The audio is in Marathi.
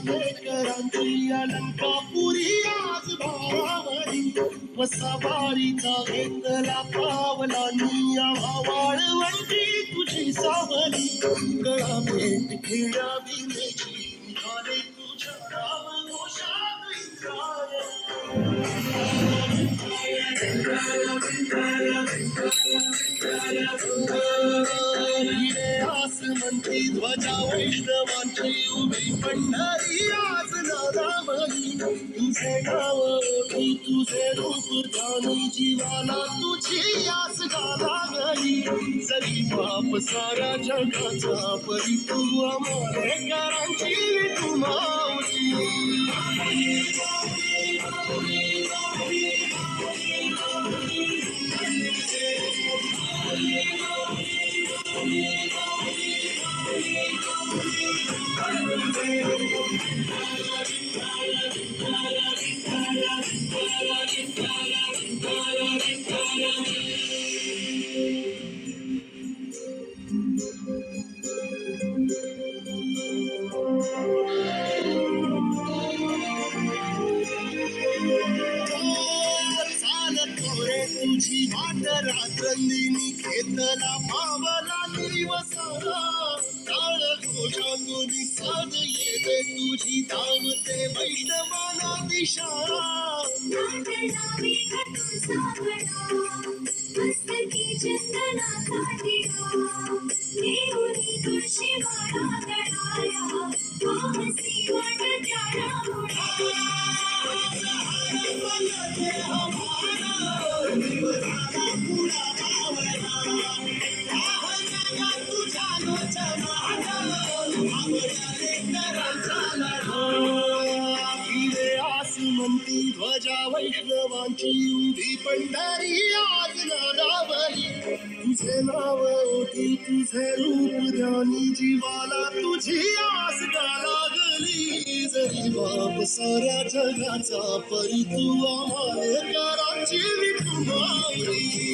लेकरांची अलंकापुरी आज भावावरी वसावारीचा घेतला पावलांनी वाळवंटी तुझी सावली गळा भेट खेळा विनेची निघाले तुझ्या रामघोषात आसमंती ध्वजा वैष्णवांची उभी पंढरी आज नादामणी तुझे नाव ओळखी तुझे रूप जाणी जीवाला तुझी आस गालागली जरी बाप साऱ्या जगाचा परी तू आंबेडकरांची तू माऊली तुझी वाट रात्रंदिनी खेतला पावला दिवसाला टाळ घोषांगुनी साज येते तुझी धावते वैष्णवाला दिशा मस्तकी चंदनाचा टिळा देऊनी तुळशी माळा गळाया वाहसी वाटत्याला आसमंती ध्वजा वैष्णवांची उभी पंढरी आज नादावली तुझे नाव ओठी तुझे रूप ध्यानी जीवाला तुझी आस लागली जरी बाप साऱ्या जगाचा परी तू आंबेडकरांची तू माऊली